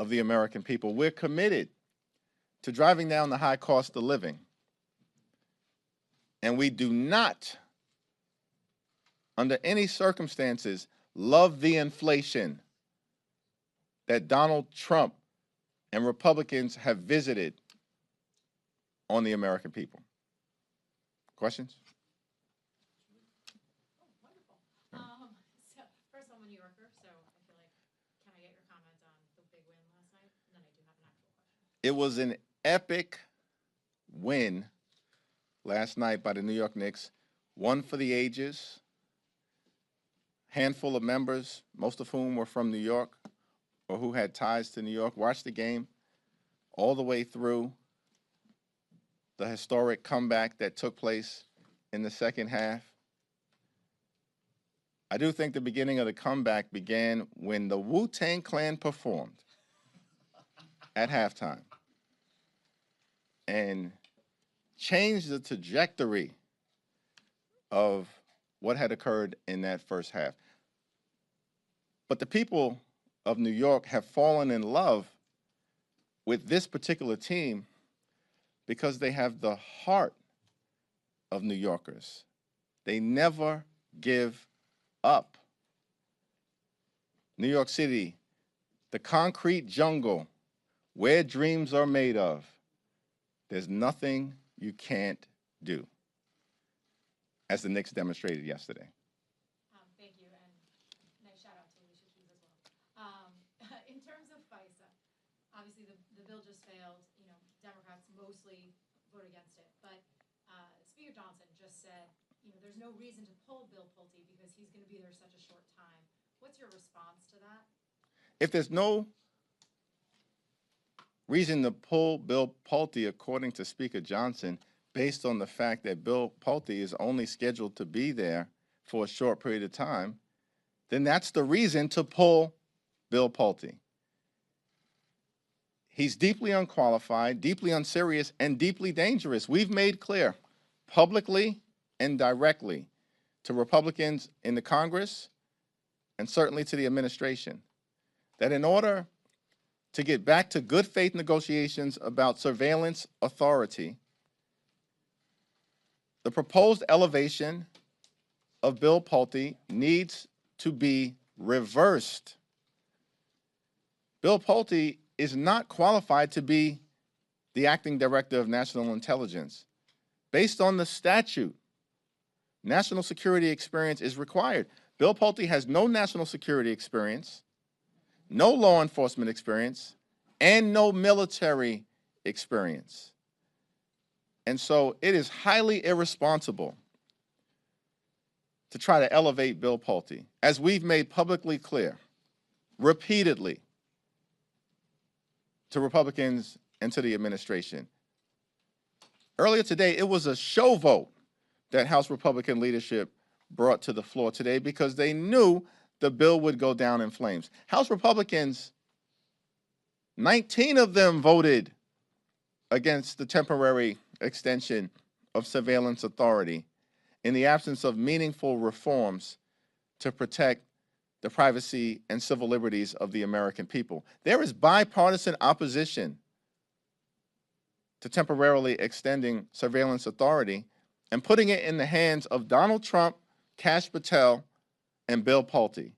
of the American people. We're committed to driving down the high cost of living. And we do not, under any circumstances, love the inflation that Donald Trump and Republicans have visited on the American people. Questions? Wonderful. So first, I'm a New Yorker, so I feel like, can I get your comment on the big win last night? And then I do have an actual question. It was an epic win last night by the New York Knicks, one for the ages, handful of members, most of whom were from New York or who had ties to New York, watched the game all the way through the historic comeback that took place in the second half. I do think the beginning of the comeback began when the Wu-Tang Clan performed at halftime and changed the trajectory of what had occurred in that first half. But the people of New York have fallen in love with this particular team because they have the heart of New Yorkers. They never give up. New York City, the concrete jungle where dreams are made of. There's nothing you can't do, as the Knicks demonstrated yesterday. Thank you, and nice shout out to Alicia Keys as well. In terms of FISA, obviously the bill just failed. You know, Democrats mostly vote against it, but Speaker Johnson just said, you know, there's no reason to pull Bill Pulte because he's going to be there such a short time. What's your response to that? If there's no reason to pull Bill Pulte, according to Speaker Johnson, based on the fact that Bill Pulte is only scheduled to be there for a short period of time, then that's the reason to pull Bill Pulte. He's deeply unqualified, deeply unserious, and deeply dangerous. We've made clear publicly and directly to Republicans in the Congress and certainly to the administration that in order to get back to good faith negotiations about surveillance authority, the proposed elevation of Bill Pulte needs to be reversed. Bill Pulte is not qualified to be the acting director of national intelligence. Based on the statute, national security experience is required. Bill Pulte has no national security experience, no law enforcement experience, and no military experience. And so it is highly irresponsible to try to elevate Bill Pulte, as we've made publicly clear, repeatedly, to Republicans and to the administration. Earlier today, it was a show vote that House Republican leadership brought to the floor today because they knew the bill would go down in flames. House Republicans, 19 of them voted against the temporary extension of surveillance authority in the absence of meaningful reforms to protect the privacy and civil liberties of the American people. There is bipartisan opposition to temporarily extending surveillance authority and putting it in the hands of Donald Trump, Kash Patel, and Bill Pulte.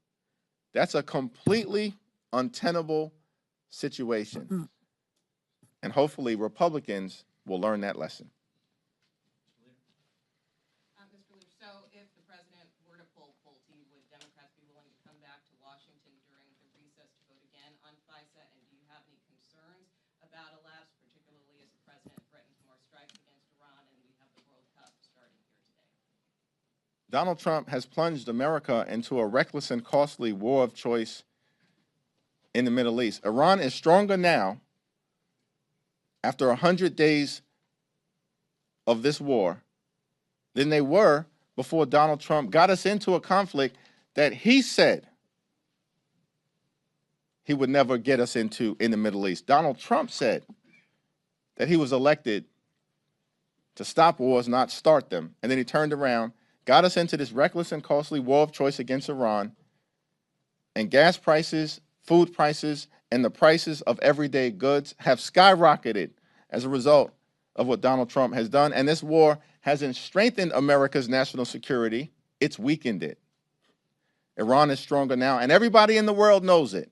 That's a completely untenable situation. And hopefully Republicans will learn that lesson. Mr. Leader, so if the president were to pull Pulte, would Democrats be willing to come back to Washington during the recess to vote again on FISA? And do you have any concerns about a lapse, particularly as the president threatens more strikes against Iran and we have the World Cup starting here today? Donald Trump has plunged America into a reckless and costly war of choice in the Middle East. Iran is stronger now, after 100 days of this war, than they were before Donald Trump got us into a conflict that he said he would never get us into in the Middle East. Donald Trump said that he was elected to stop wars, not start them. And then he turned around, got us into this reckless and costly war of choice against Iran, and gas prices, food prices, and the prices of everyday goods have skyrocketed as a result of what Donald Trump has done. And this war hasn't strengthened America's national security, it's weakened it. Iran is stronger now, and everybody in the world knows it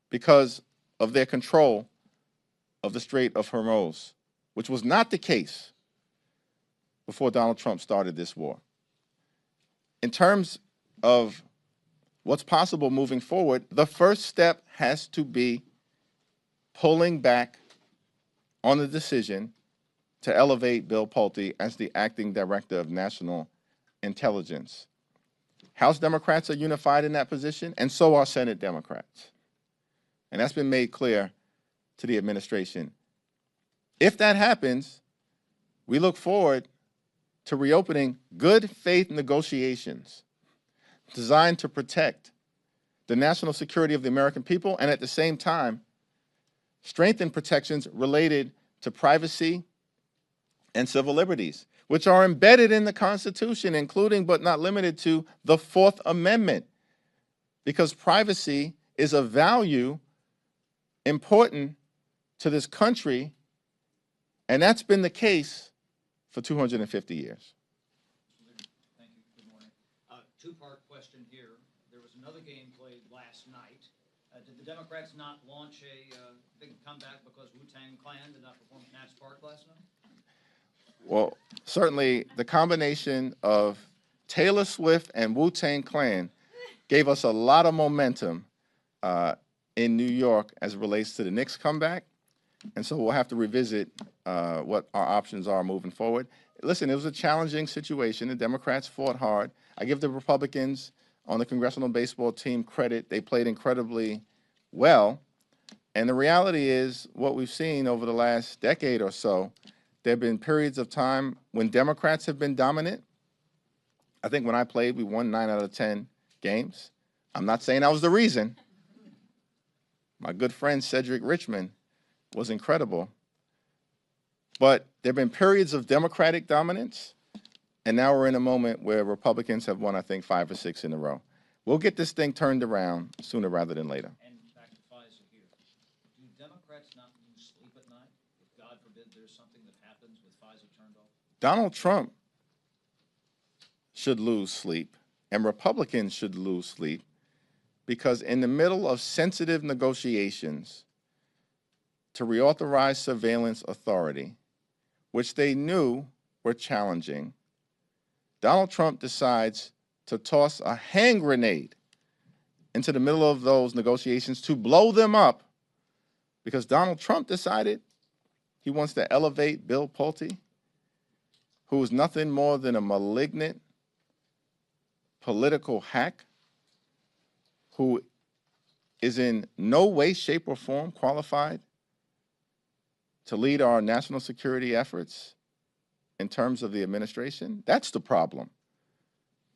because of their control of the Strait of Hormuz, which was not the case before Donald Trump started this war. In terms of what's possible moving forward, the first step has to be pulling back on the decision to elevate Bill Pulte as the acting director of national intelligence. House Democrats are unified in that position, and so are Senate Democrats. And that's been made clear to the administration. If that happens, we look forward to reopening good faith negotiations designed to protect the national security of the American people and at the same time strengthen protections related to privacy and civil liberties, which are embedded in the Constitution, including but not limited to the Fourth Amendment, because privacy is a value important to this country, and that's been the case for 250 years. Thank you. Good morning. Two-part question here. There was another game played last night. Did the Democrats not launch a big comeback because Wu-Tang Clan did not perform at Nats Park last night? Well, certainly the combination of Taylor Swift and Wu-Tang Clan gave us a lot of momentum in New York as it relates to the Knicks comeback. And so we'll have to revisit what our options are moving forward. Listen, it was a challenging situation. The Democrats fought hard. I give the Republicans on the congressional baseball team credit. They played incredibly well. And the reality is what we've seen over the last decade or so, there have been periods of time when Democrats have been dominant. I think when I played, we won 9 out of 10 games. I'm not saying that was the reason. My good friend Cedric Richmond was incredible. But there have been periods of Democratic dominance, and now we're in a moment where Republicans have won, I think, 5 or 6 in a row. We'll get this thing turned around sooner rather than later. And back to FISA here. Do Democrats not lose sleep at night if, God forbid, there's something that happens with FISA turned off? Donald Trump should lose sleep, and Republicans should lose sleep, because in the middle of sensitive negotiations to reauthorize surveillance authority, which they knew were challenging, Donald Trump decides to toss a hand grenade into the middle of those negotiations to blow them up, because Donald Trump decided he wants to elevate Bill Pulte, who is nothing more than a malignant political hack who is in no way, shape, or form qualified to lead our national security efforts in terms of the administration. That's the problem,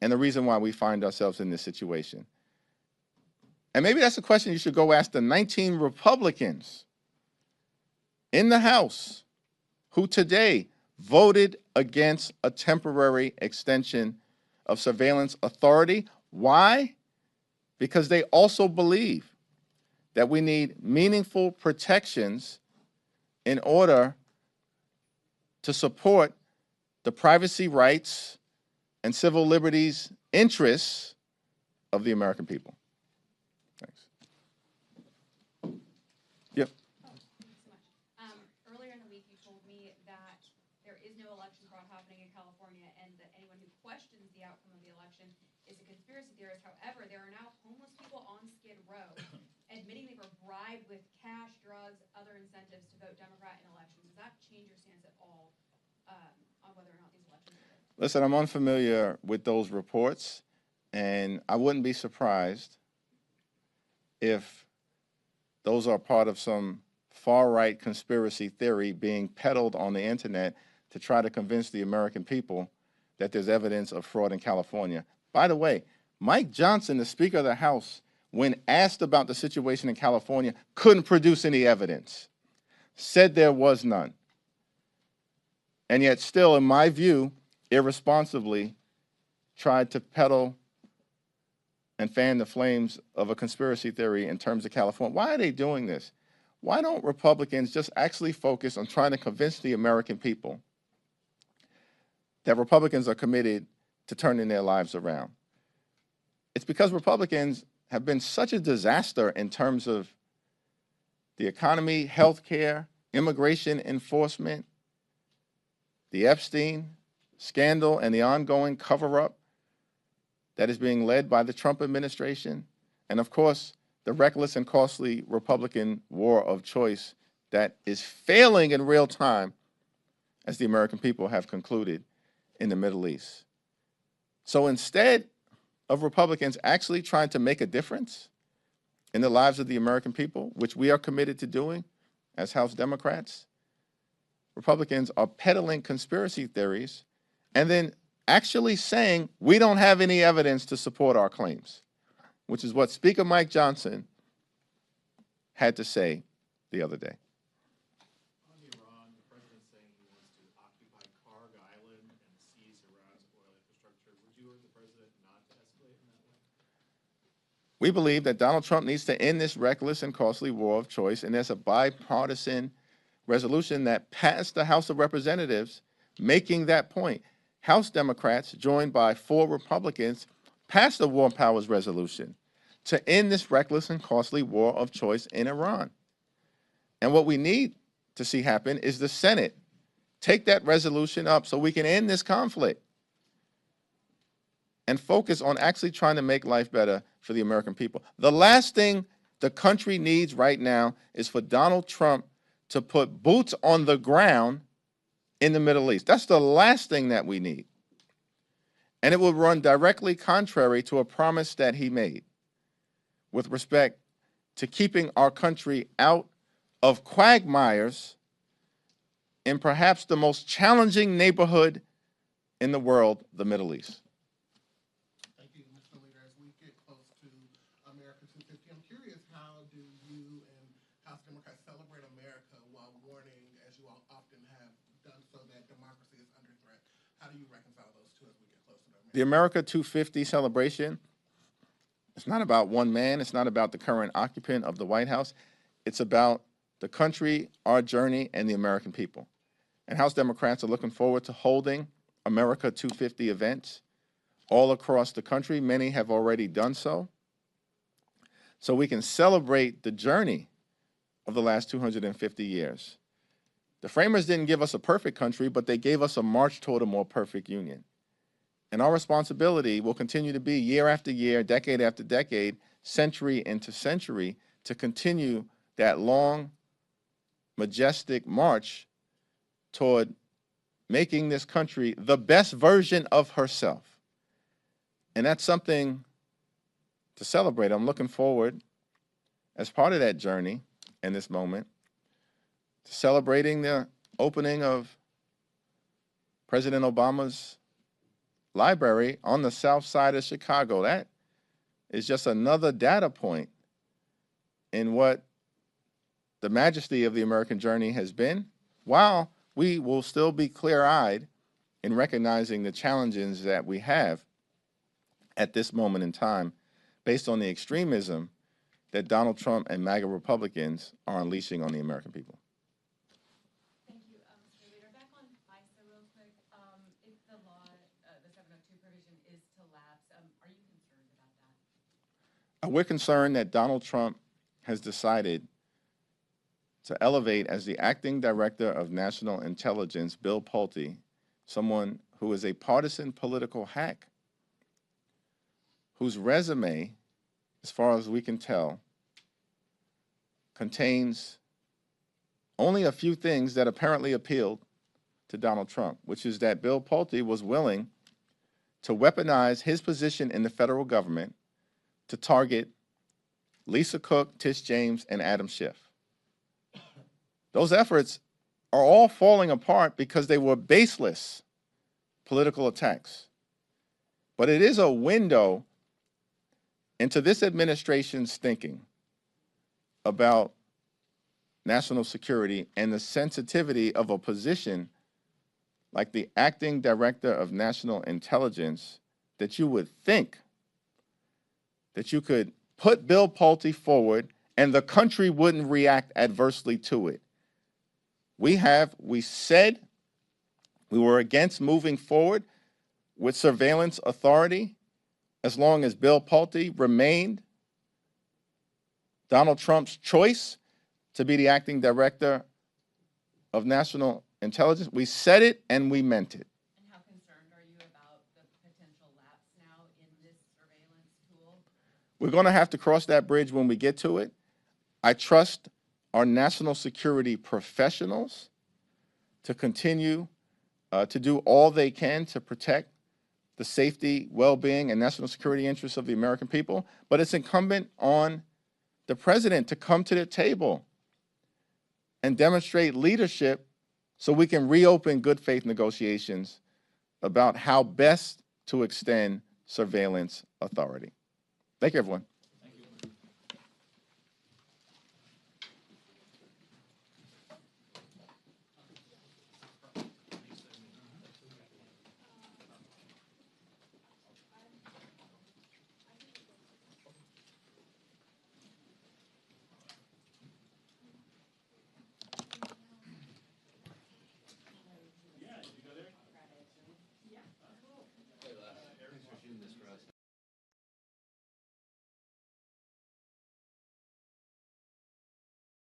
and the reason why we find ourselves in this situation. And maybe that's a question you should go ask the 19 Republicans in the House who today voted against a temporary extension of surveillance authority. Why? Because they also believe that we need meaningful protections in order to support the privacy rights and civil liberties interests of the American people. Thanks. Yep. Oh, thank you so much. Earlier in the week, you told me that there is no election fraud happening in California, and that anyone who questions the outcome of the election is a conspiracy theorist. However, there are now homeless people on Skid Row admitting they were bribed with cash, drugs, other incentives to vote Democrat in elections. Does that change your stance at all on whether or not these elections are rigged? Listen, I'm unfamiliar with those reports, and I wouldn't be surprised if those are part of some far-right conspiracy theory being peddled on the internet to try to convince the American people that there's evidence of fraud in California. By the way, Mike Johnson, the Speaker of the House, when asked about the situation in California, couldn't produce any evidence, said there was none. And yet still, in my view, irresponsibly tried to peddle and fan the flames of a conspiracy theory in terms of California. Why are they doing this? Why don't Republicans just actually focus on trying to convince the American people that Republicans are committed to turning their lives around? It's because Republicans have been such a disaster in terms of the economy, healthcare, immigration enforcement, the Epstein scandal, and the ongoing cover-up that is being led by the Trump administration, and of course, the reckless and costly Republican war of choice that is failing in real time, as the American people have concluded in the Middle East. So instead of Republicans actually trying to make a difference in the lives of the American people, which we are committed to doing as House Democrats, Republicans are peddling conspiracy theories and then actually saying we don't have any evidence to support our claims, which is what Speaker Mike Johnson had to say the other day. On Iran, the president's saying he wants to occupy Karg Island and seize Iran's oil infrastructure. Would you urge the president not to escalate in that way? We believe that Donald Trump needs to end this reckless and costly war of choice, and there's a bipartisan resolution that passed the House of Representatives making that point. House Democrats, joined by 4 Republicans, passed a War Powers resolution to end this reckless and costly war of choice in Iran. And what we need to see happen is the Senate take that resolution up so we can end this conflict and focus on actually trying to make life better for the American people. The last thing the country needs right now is for Donald Trump to put boots on the ground in the Middle East. That's the last thing that we need. And it will run directly contrary to a promise that he made with respect to keeping our country out of quagmires in perhaps the most challenging neighborhood in the world, the Middle East. Thank you, Mr. Leader. As we get close to America 250, I'm curious, how do you and House Democrats celebrate America while warning, as you all often have done, so that democracy is under threat? How do you reconcile those two as we get closer to America? The America 250 celebration, it's not about one man. It's not about the current occupant of the White House. It's about the country, our journey, and the American people. And House Democrats are looking forward to holding America 250 events all across the country. Many have already done so. So we can celebrate the journey of the last 250 years. The framers didn't give us a perfect country, but they gave us a march toward a more perfect union. And our responsibility will continue to be year after year, decade after decade, century into century, to continue that long, majestic march toward making this country the best version of herself. And that's something to celebrate. I'm looking forward, as part of that journey in this moment, to celebrating the opening of President Obama's library on the south side of Chicago. That is just another data point in what the majesty of the American journey has been, while we will still be clear-eyed in recognizing the challenges that we have at this moment in time based on the extremism that Donald Trump and MAGA Republicans are unleashing on the American people. Thank you, Mr. Leader. Back on FISA real quick. If the law, the 702 provision is to lapse, are you concerned about that? We're concerned that Donald Trump has decided to elevate as the acting director of national intelligence, Bill Pulte, someone who is a partisan political hack, whose resume, as far as we can tell, contains only a few things that apparently appealed to Donald Trump, which is that Bill Pulte was willing to weaponize his position in the federal government to target Lisa Cook, Tish James, and Adam Schiff. Those efforts are all falling apart because they were baseless political attacks. But it is a window into this administration's thinking about national security and the sensitivity of a position like the acting director of national intelligence, that you would think that you could put Bill Pulte forward and the country wouldn't react adversely to it. We said we were against moving forward with surveillance authority as long as Bill Pulte remained Donald Trump's choice to be the acting director of national intelligence. We said it and we meant it. And how concerned are you about the potential lapse now in this surveillance tool? We're going to have to cross that bridge when we get to it. I trust our national security professionals to continue to do all they can to protect the safety, well-being, and national security interests of the American people. But it's incumbent on the president to come to the table and demonstrate leadership so we can reopen good faith negotiations about how best to extend surveillance authority. Thank you, everyone.